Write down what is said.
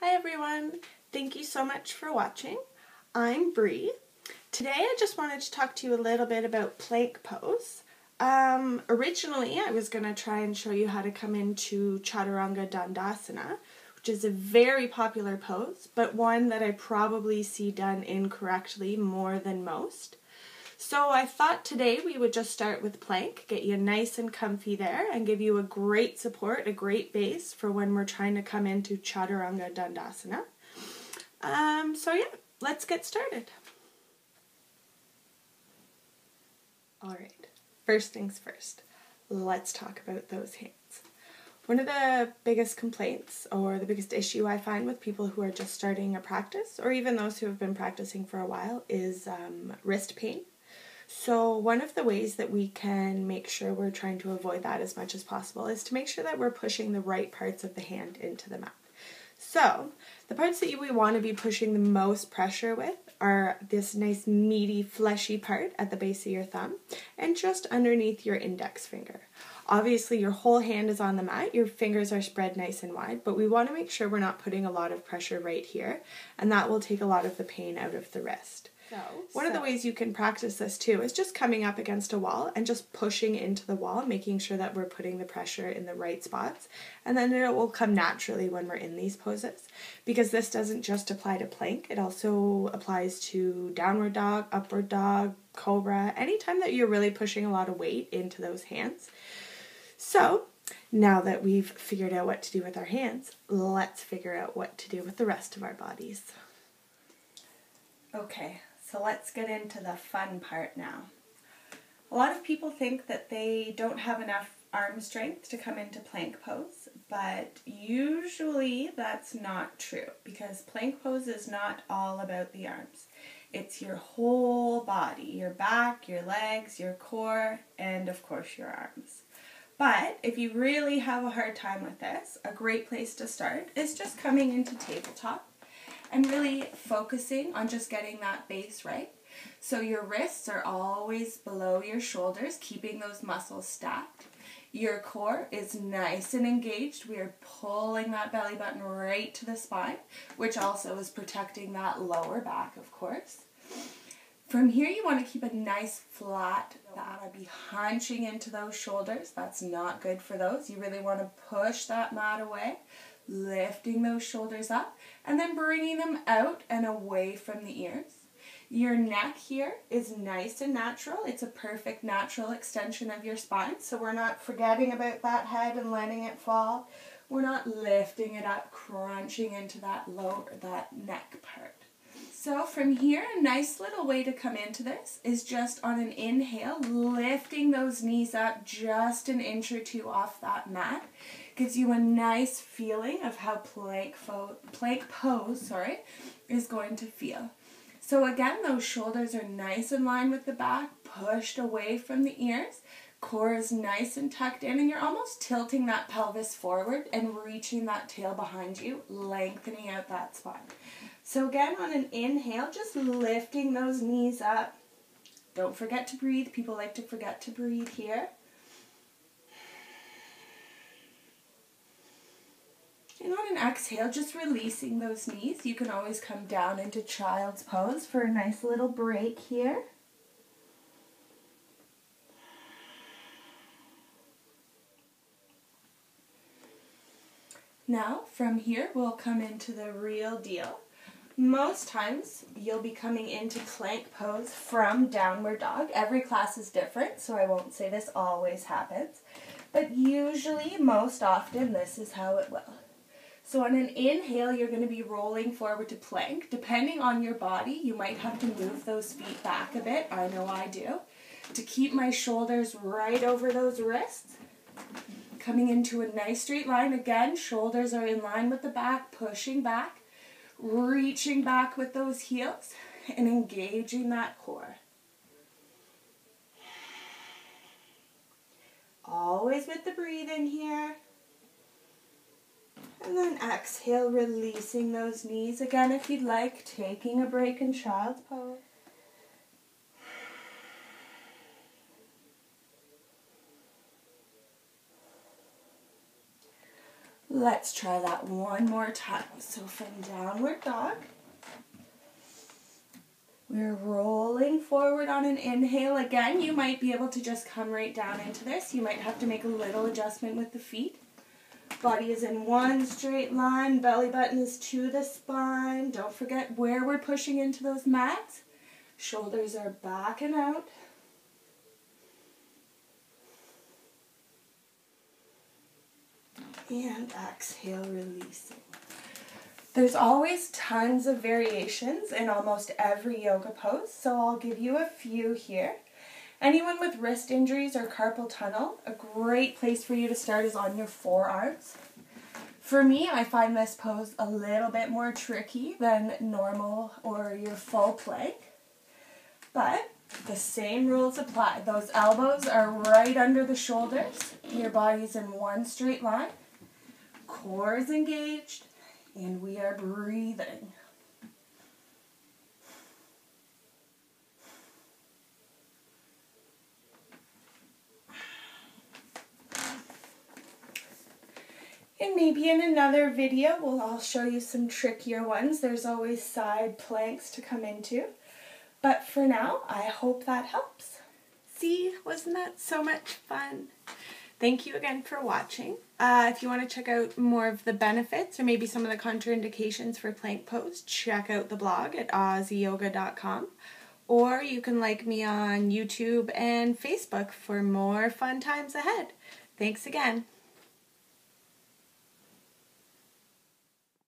Hi everyone, thank you so much for watching. I'm Bree. Today I just wanted to talk to you a little bit about plank pose. Originally I was going to try and show you how to come into Chaturanga Dandasana, which is a very popular pose, but one that I probably see done incorrectly more than most. So I thought today we would just start with plank, get you nice and comfy there, and give you a great support, a great base for when we're trying to come into Chaturanga Dandasana. So yeah, let's get started. Alright, first things first, let's talk about those hands. One of the biggest complaints or the biggest issue I find with people who are just starting a practice, or even those who have been practicing for a while, is wrist pain. So one of the ways that we can make sure we're trying to avoid that as much as possible is to make sure that we're pushing the right parts of the hand into the mat. So the parts that we want to be pushing the most pressure with are this nice meaty fleshy part at the base of your thumb and just underneath your index finger. Obviously your whole hand is on the mat, your fingers are spread nice and wide, but we want to make sure we're not putting a lot of pressure right here, and that will take a lot of the pain out of the wrist. One of the ways you can practice this too is just coming up against a wall and just pushing into the wall, making sure that we're putting the pressure in the right spots, and then it will come naturally when we're in these poses. Because this doesn't just apply to plank, it also applies to downward dog, upward dog, cobra, anytime that you're really pushing a lot of weight into those hands. So now that we've figured out what to do with our hands, let's figure out what to do with the rest of our bodies. Okay. So let's get into the fun part now. A lot of people think that they don't have enough arm strength to come into plank pose, but usually that's not true because plank pose is not all about the arms. It's your whole body, your back, your legs, your core, and of course your arms. But if you really have a hard time with this, a great place to start is just coming into tabletop and really focusing on just getting that base right. So your wrists are always below your shoulders, keeping those muscles stacked. Your core is nice and engaged. We are pulling that belly button right to the spine, which also is protecting that lower back, of course. From here, you want to keep a nice flat back. You want to be hunching into those shoulders. That's not good for those. You really want to push that mat away, lifting those shoulders up, and then bringing them out and away from the ears. Your neck here is nice and natural. It's a perfect natural extension of your spine, so we're not forgetting about that head and letting it fall. We're not lifting it up, crunching into that neck part. So from here, a nice little way to come into this is just on an inhale, lifting those knees up just an inch or two off that mat. Gives you a nice feeling of how plank pose is going to feel. So again, those shoulders are nice in line with the back, pushed away from the ears. Core is nice and tucked in, and you're almost tilting that pelvis forward and reaching that tail behind you, lengthening out that spine. So again, on an inhale, just lifting those knees up. Don't forget to breathe. People like to forget to breathe here. And on an exhale, just releasing those knees. You can always come down into child's pose for a nice little break here. Now, from here, we'll come into the real deal. Most times, you'll be coming into plank pose from downward dog. Every class is different, so I won't say this always happens. But usually, most often, this is how it will. So on an inhale, you're going to be rolling forward to plank. Depending on your body, you might have to move those feet back a bit. I know I do. To keep my shoulders right over those wrists. Coming into a nice straight line. Again, shoulders are in line with the back, pushing back. Reaching back with those heels and engaging that core. Always with the breathing here. And then exhale, releasing those knees. Again, if you'd like, taking a break in child's pose. Let's try that one more time. So from downward dog, we're rolling forward on an inhale. Again, you might be able to just come right down into this. You might have to make a little adjustment with the feet. Body is in one straight line. Belly button is to the spine. Don't forget where we're pushing into those mats. Shoulders are back and out. And exhale, releasing. There's always tons of variations in almost every yoga pose, so I'll give you a few here. Anyone with wrist injuries or carpal tunnel, a great place for you to start is on your forearms. For me, I find this pose a little bit more tricky than normal or your full plank, but the same rules apply. Those elbows are right under the shoulders, your body's in one straight line, core is engaged, and we are breathing. And maybe in another video, I'll show you some trickier ones. There's always side planks to come into. But for now, I hope that helps. See, wasn't that so much fun? Thank you again for watching. If you want to check out more of the benefits or maybe some of the contraindications for plank pose, check out the blog at OzzyYoga.com. Or you can like me on YouTube and Facebook for more fun times ahead. Thanks again.